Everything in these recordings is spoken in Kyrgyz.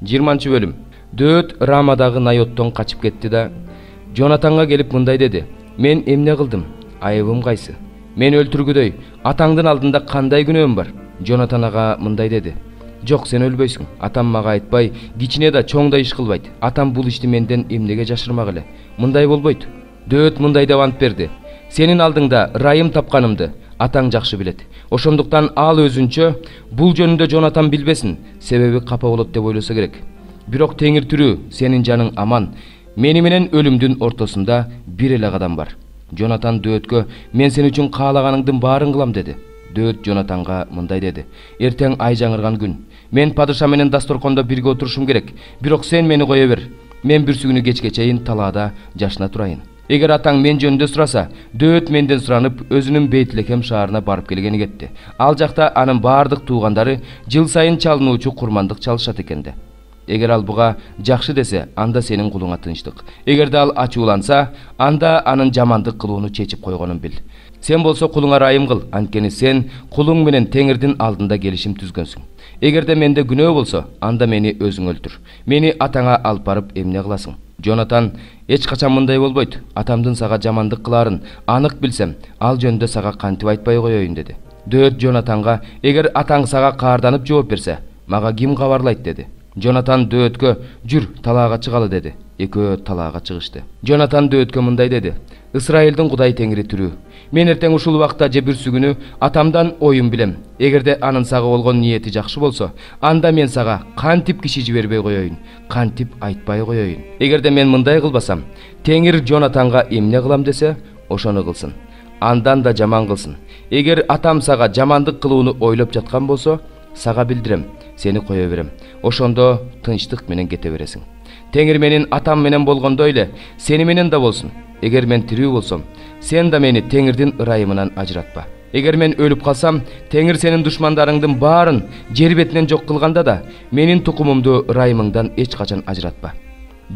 20-бөлүм. Дөөт Рамадагы Найоттон качып кетти да Жонатанга келип мындай деди: "Мен эмне кылдым? Айыбым кайсы? Мен өлтүргүдөй атаңдын алдында кандай күнөөм бар?" Жонатан ага мындай деди: "Жок, сен өлбөйсүң. Атам мага айтпай, кичине да чоң да иш кылбайт. Атам бул ишти менден эмнеге жашырмак эле? Мындай болбойт." Дөөт мындай деп ант берди: "Сенин алдыңда ырайым тапканымды атаң жакшы билет. Ошондуктан ал өзүнчө бул жөнүндө Жонатан билбесин, себеби капа болот деп ойлосо керек. Бирок теңир тирүү, сенин жаның аман. Мени менен өлүмдүн ортосунда бир эле кадам бар." Жонатан Дөөткө: "Мен сен үчүн каалаганыңдын баарын кылам" деди. Дөөт Жонатанга мындай деди: "Эртең ай жаңырган күн. Мен падыша менен дасторкондо бирге отурушум керек. Бирок сен мени кое бер. Мен бүрсү күнү кечке чейин талаада жашына турайын. Эгер атаң мен жөнүндө сураса, Дөөт менден суранып, өзүнүн Бейтлехем шаарына барып келгени кетти. Ал жакта анын баардык туугандары жыл сайын чалынуучу курмандык чалышат экенде. Эгер ал буга жакшы десе, анда сенин кулуңа тынчтык. Эгерде ал ачууланса, анда анын жамандык кылууну чечип койгонун бил. Сен болсо кулуңа ырайым кыл, анткени сен кулуң менен Теңирдин алдында келишим түзгөнсүң. Эгерде менде күнөө болсо, анда мени өзүң өлтүр. Мени атаңа алып барып эмне кыласың?" Жонатан: "Эч качан мындай болбойт. Атамдын сага жамандык кылаарын анык билсем, ал жөнүндө сага кантип айтпай коеюн" деди. Дөөт Жонатанга: "Эгер атаң сага каарданып жооп берсе, мага ким кабарлайт?" деди. Жонатан Дөөткө: "Жүр, талаага чыгалы" деди. Экөө талаага чыгышты. Жонатан Дөөткө мындай деди: "Ысрайылдын Кудай Теңири тирүү. Мен эртең ушул убакта же бүрсү күнү атамдан оюм билем. Эгерде анын сага болгон ниети жакшы болсо, анда мен сага кантип киши жибербей коеюн, кантип айтпай коеюн. Эгерде мен мындай кылбасам, Теңир Жонатанга эмне кылам десе, ошону кылсын. Андан да жаман кылсын. Эгер атам сага жамандык кылууну ойлоп жаткан болсо, сага билдирем, сени кое берем. Ошондо тынчтык менен кете бересиң. Теңир менин атам менен болгондой эле сени менен да болсун. Эгер мен тирүү болсом, сен да мени Теңирдин ырайымынан ажыратпа. Эгер мен өлүп калсам, Теңир сенин душмандарыңдын баарын жер бетинен жок кылганда да менин тукумумду ырайымыңдан эч качан ажыратпа."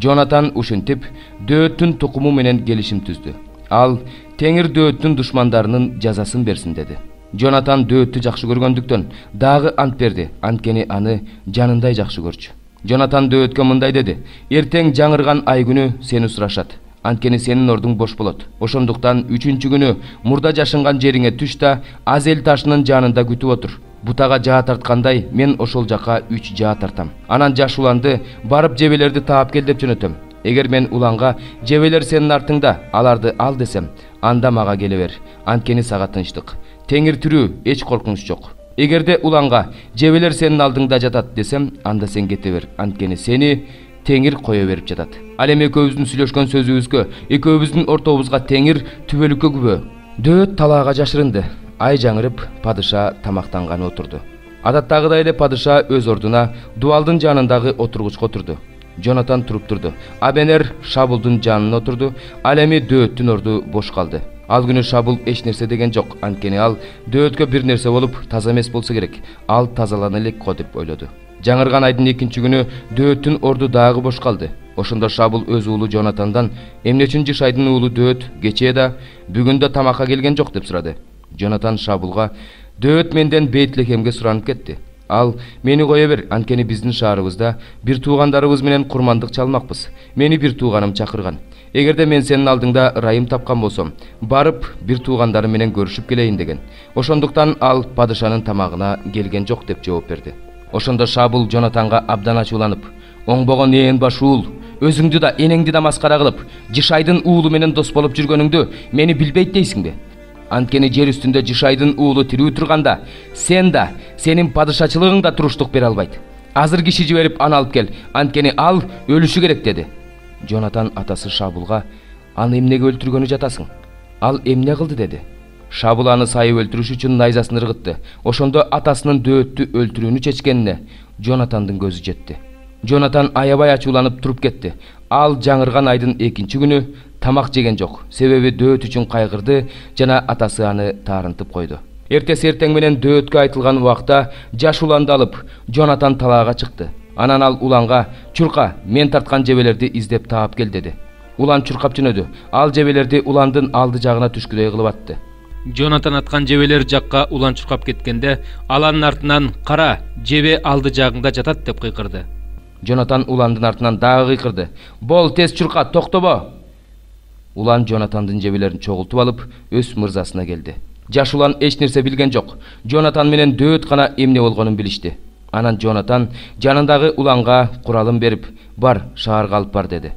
Жонатан ушинтип Дөөттүн тукуму менен келишим түздү. Ал Теңир Дөөттүн душмандарынын жазасын берсин деди. Жонатан Дөөттү жакшы көргөндүктөн дагы ант берди, анткени аны жанындай жакшы көрчү. Жонатан Дөөткө мындай деди: "Эртең жаңырган ай күнү сени сурашат. Анткени сенин ордуң бош болот. Ошондуктан 3-чү күнү мурда жашынган жериңе түш да Азел ташынын жанында күтүп отур. Бутага жаа тарткандай мен ошол жака 3 жаа тартам. Анан жаш уланды барып жебелерди таап кел деп жөнөтөм. Эгер мен уланга жебелер сенин артыңда, аларды ал десем, анда мага келе бер. Анткени сага тынчтык. Теңир тирүү, эч коркунуч жок. Эгерде уланга жебелер сенин алдыңда жатат десем, анда сен кете бер. Анткени сени Теңир кое берип жатат. Ал эми экөөбүздүн сүйлөшкөн сөзүбүзгө, экөөбүздүн ортобузга Теңир түбөлүккө күбө." Дөөт талаага жашырынды. Ай жаңырып, падыша тамактанганы отурду. Адаттагыдай эле падыша өз ордуна Дуалдын жанындагы отургучка отурду. Жонатан туруп турду. Абенер Шабулдун жанына отурду. Ал эми Дөөттүн орду бош калды. Ал күнү Шабул эч нерсе деген жок, анткени ал Дөөткө бир нерсе болуп таза эмес болсо керек. Ал тазалана элек го деп ойлоду. Жаңырган айдын 2-чи күнү Дөөттүн орду дагы бош калды. Ошондо Шабул өз уулу Жонатандан: "Эмне үчүн Жишайдын уулу Дөөт кечээ да бүгүн да тамакка келген жок?" деп сурады. Жонатан Шабулга: "Дөөт менден Бейтлехемге суранып кетти. Ал мени кое бер, анткени биздин шаарыбызда бир туугандарыбыз менен курмандык чалмакпыз. Мени бир тууганым чакырган. Эгерде мен сенин алдыңда ырайым тапкан болсом, барып бир туугандарым менен көрүшүп келейин" деген. Ошондуктан ал падышанын тамагына келген жок деп жооп берди. Ошондо Шабул Жонатанга абдан ачууланып: "Оңбогон ээн баш уул, өзүңдү да энеңди да маскара кылып, Жишайдын уулу менен дос болуп жүргөнүңдү мени билбейт дейсиңби? Анткени жер үстүндө Жишайдын уулу тирүү турганда, сен да, сенин падышачылыгың да туруштук бере албайт. Азыр киши жиберип аны алып кел, анткени ал өлүшү керек" деди. Жонатан атасы Шабулга: "Аны эмнеге өлтүргөнү жатасың? Ал эмне кылды?" деди. Шабул аны сайып өлтүрүш үчүн найзасын ыргытты. Ошондо атасынын Дөөттү өлтүрүүнү чечкенине Жонатандын көзү жетти. Жонатан аябай ачууланып туруп кетти. Ал жаңырган айдын 2-чи күнү тамак жеген жок, себеби Дөөт үчүн кайгырды жана атасы аны таарынтып койду. Эртеси эртең менен Дөөткө айтылган убакта жаш уланды алып Жонатан талаага чыкты. Анан ал уланга: "Чурка, мен тарткан жебелерди издеп таап кел" деди. Улан чуркап жөнөдү. Ал жебелерди уландын алды жагына түшкүдөй кылып атты. Жонатан аткан жебелер жакка улан чуркап кеткенде, ал анын артынан: "Кара, жебе алды жагыңда жатат" деп кыйкырды. Jonatan Уландын артынан дагы кыйкырды. Бол, тез чурка, токтобо. Улан Jonatandын жебелерин чогултуп алып, өз мырзасына келди. Жаш Улан эч нерсе билген жок. Jonatan менен дөөт гана эмне болгонун билишти. Анан Jonatan жанындагы Уланга куралын берип, бар, шаарга алып бар деди.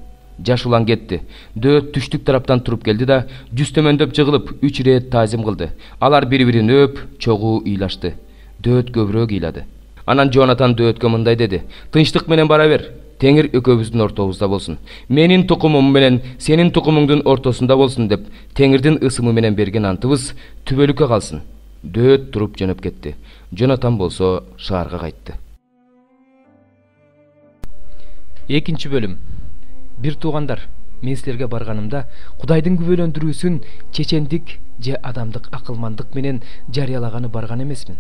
Жаш Улан кетти. Дөөт түштүк тараптан туруп келди да, жүз төмөндөп жыгылып, 3 ирет таазим кылды. Алар бири-бирин өп, чогуу ыйлашты. Дөөт көбүрөөк ыйлады. Анан Jonatan дөөткө мындай деди: "Тынчтык менен бара бер. Теңир экөөбүздүн ортобузда болсун. Менин тукумум менен сенин тукумуңдун ортосунда болсун" деп Теңирдин ысымы менен берген антыбыз түбөлүккө калсын. Дөөт туруп жөнөп кетти. Jonatan болсо шаарга кайтты. Экинчи бөлүм. Бир туугандар, мен силерге барганымда Кудайдын күбөлөндүрүүсүн чечендик же адамдык акылмандык менен жарыялаганы барган эмесмин.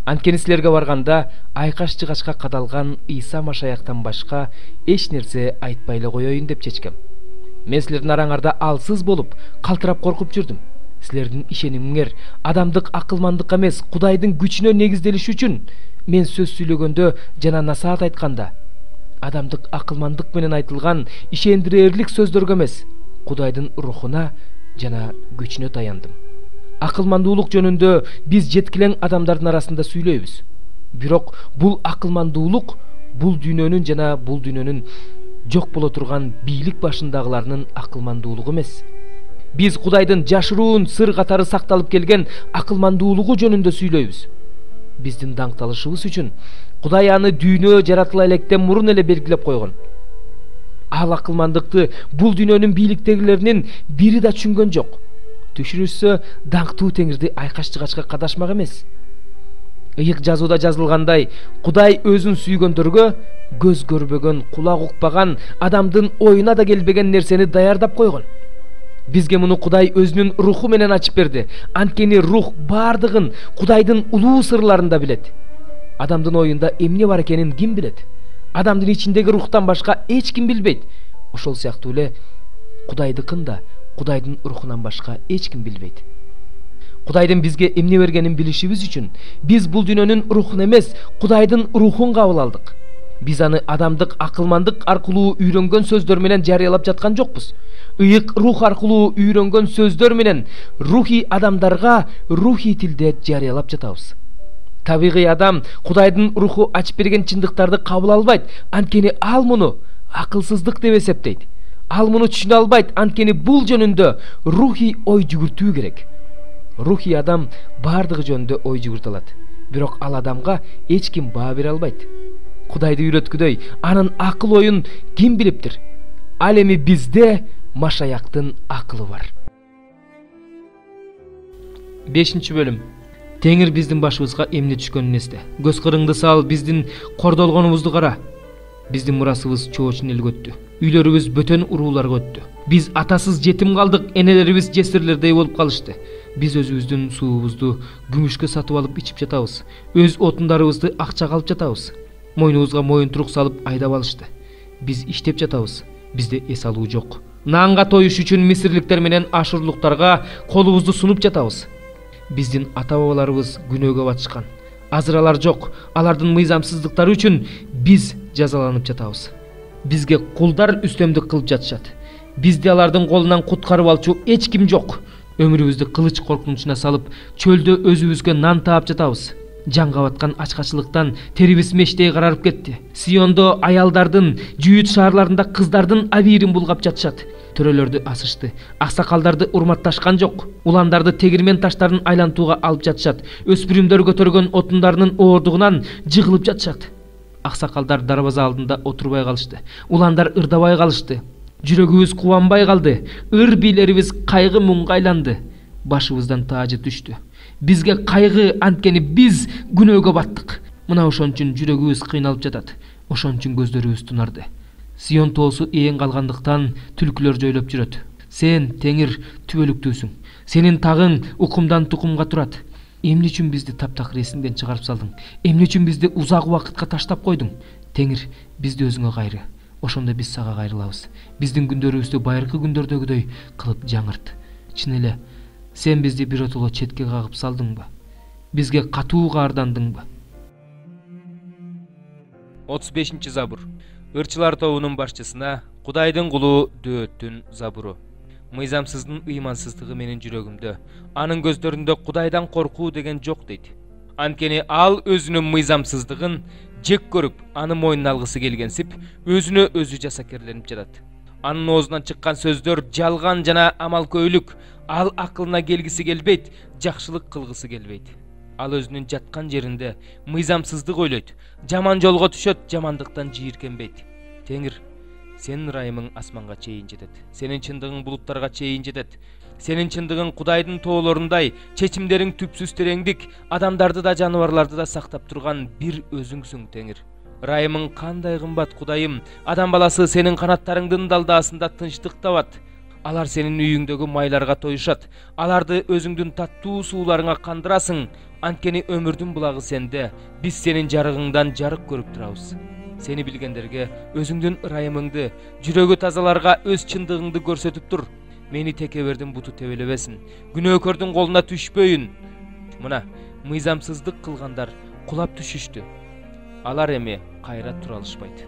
Анткени силерге барганда айкаш жыгачка кадалган Иса Машаяктан башка эч нерсе айтпай эле коеюн деп чечкем. Мен силердин араңарда алсыз болуп, калтырап коркуп жүрдүм. Силердин ишенимиңер адамдык акылмандыкка эмес, Кудайдын күчүнө негизделиши үчүн мен сөз сүйлөгөндө жана насаат айтканда адамдык акылмандык менен айтылган ишендирээрлик сөздөргө эмес, Кудайдын рухуна жана күчүнө таяндым. Акылмандуулук жөнүндө биз жеткилең адамдардын арасында сүйлөйбүз. Бирок бул акылмандуулук бул дүйнөнүн жок боло турган бийлик башындагыларынын акылмандуулугу эмес. Биз Кудайдын жашыруун сыр катары сакталып келген акылмандуулугу жөнүндө сүйлөйбүз. Биздин даңкталышыбыз үчүн Кудай аны дүйнө жаратыла электен мурун эле белгилеп койгон. Ал акылмандыкты бул дүйнөнүн бийликтегилеринин бири да түшүнгөн жок. Түшүрүшсө, даңктуу Теңирди айкаш жыгачка кадашмак эмес. Ыйык жазууда жазылгандай, Кудай өзүн сүйгөндөргө көз көрбөгөн, кулак укпаган, адамдын оюна да келбеген нерсени даярдап койгон. Бизге муну Кудай өзүнүн руху менен ачып берди. Анткени рух бардыгын Кудайдын улуу сырларында билет. Адамдын оюнда эмне бар экенин ким билет? Адамдын ичиндеги рухтан башка эч ким билбейт. Ошол сыяктуу эле Кудайдыкын да Кудайдын рухунан башка эч ким билбейт. Кудайдын бизге эмне бергенин билишибиз үчүн биз бул дүйнөнүн рухун эмес, Кудайдын рухун кабыл алдык. Биз аны адамдык акылмандык аркылуу үйрөнгөн сөздөр менен жарыялап жаткан жокпуз. Ыйык рух аркылуу үйрөнгөн сөздөр менен рухи адамдарга рухи тилде жарыялап жатабыз. Табигый адам Кудайдын руху ачып берген чындыктарды кабыл албайт, анткени ал муну акылсыздык деп эсептейт. Ал муну түшүнө албайт, анткени бул жөнүндө рухи ой жүгүртүү керек. Рухи адам бардыгы жөнүндө ой жүгүртө алат, бирок ал адамга эч ким баа бере албайт. Кудайды үйрөткүдөй, анын акыл оюн ким билиптир? Ал эми бизде Машаяктын акылы бар. 5 бөлүм. Теңир биздин башыбызга эмне түшкөнүн эсте. Көз кырыңды сал, биздин кордолгонубузду кара. Биздин мурасыбыз чоочун элге өттү. Үйлөрүбүз бөтөн урууларга өттү. Биз атасыз жетим калдык, энелерибиз жесирлердей болуп калышты. Биз өзүбүздүн суубузду күмүшкө сатып алып ичип жатабыз. Өз отундарыбызды акчага алып жатабыз. Мойнубузга моюнтурук салып айдап алышты. Биз иштеп жатабыз. Бизде эс алуу жок. Нанга тоюш үчүн мисирликтер менен ашурлуктарга колубузду сунуп жатабыз. Биздин ата-бабаларыбыз күнөөгө батышкан. Азыр алар жок. Алардын мыйзамсыздыктары үчүн биз жазаланып жатабыз. Бизге кулдар үстөмдүк кылып жатышат. Бизди алардын колунан куткарып алчу эч ким жок. Өмүрүбүздү кылыч коркунучуна салып, чөлдө өзүбүзгө нан таап жатабыз. Жанга баткан ачкачылыктан терибиз мештей карарып кетти. Сиондо аялдардын, жүйүт шаарларында кыздардын абийирин булгап жатышат. Төрөлөрдү асышты. Аксакалдарды урматташкан жок. Уландарды тегирмен таштарын айлантууга алып жатышат. Өспүрүмдөр көтөргөн отундарынын оордугунан жыгылып жатышат. Аксакалдар дарбаза алдында отурбай калышты. Уландар ырдабай калышты. Жүрөгүбүз кубанбай калды. Ыр бийлерибиз кайгы муңга айланды. Башыбыздан таажы түштү. Бизге кайгы, анткени биз күнөөгө баттык. Мына ошон үчүн жүрөгүбүз кыйналып жатат. Ошон үчүн көздөрүбүз тунарды. Сион тоосу ээн калгандыктан түлкүлөр жойлоп жүрөт. Сен, Теңир, түбөлүктүүсүң. Сенин тагың укумдан тукумга турат. Эмне үчүн бизди таптакыр эсиңден чыгарып салдың? Эмне үчүн бизди узак убакытка таштап койдуң? Теңир, бизди өзүңө кайры. Ошондо биз сага кайрылабыз. Биздин күндөрүбүздү байыркы күндөрдөгүдөй кылып жаңырт. Чын эле, сен бизди биротоло четке кагып салдыңбы? Бизге катуу каардандыңбы? 35 забур. Ырчылар тобунун башчысына Кудайдын кулу Дөөттүн забуру. Мыйзамсыздын ыймансыздыгы менин жүрөгүмдө, анын көздөрүндө Кудайдан коркуу деген жок дейт. Анткени ал өзүнүн мыйзамсыздыгын жек көрүп, аны мойнуна алгысы келгенсип, өзүнө өзү жасакерленип жатат. Анын оозунан чыккан сөздөр жалган жана амалкөйлүк. Ал акылына келгиси келбейт, жакшылык кылгысы келбейт. Ал өзүнүн жаткан жеринде мыйзамсыздык ойлойт, жаман жолго түшөт, жамандыктан жийиркенбейт. Теңир, сенин ырайымың асманга чейин жетет. Сенин чындыгың булуттарга чейин жетет. Сенин чындыгың Кудайдын тоолорундай, чечимдериң түпсүз тереңдик, адамдарды да жаныбарларды да сактап турган бир өзүңсүң, Теңир. Ырайымың кандай кымбат, Кудайым. Адам баласы сенин канаттарыңдын далдаасында тынчтык табат. Алар сенин үйүңдөгү майларга тоюшат. Аларды өзүңдүн таттуу сууларыңа кандырасың. Анткени өмүрдүн булагы сенде. Биз сенин жарыгыңдан жарык көрүп турабыз. Сени билгендерге өзүңдүн ырайымыңды, жүрөгү тазаларга өз чындыгыңды көрсөтүп тур. Мени текебердин буту тебелебесин. Күнөөкөрдүн колуна түшпөйүн. Мына, мыйзамсыздык кылгандар кулап түшүштү. Алар эми кайра тура алышпайт.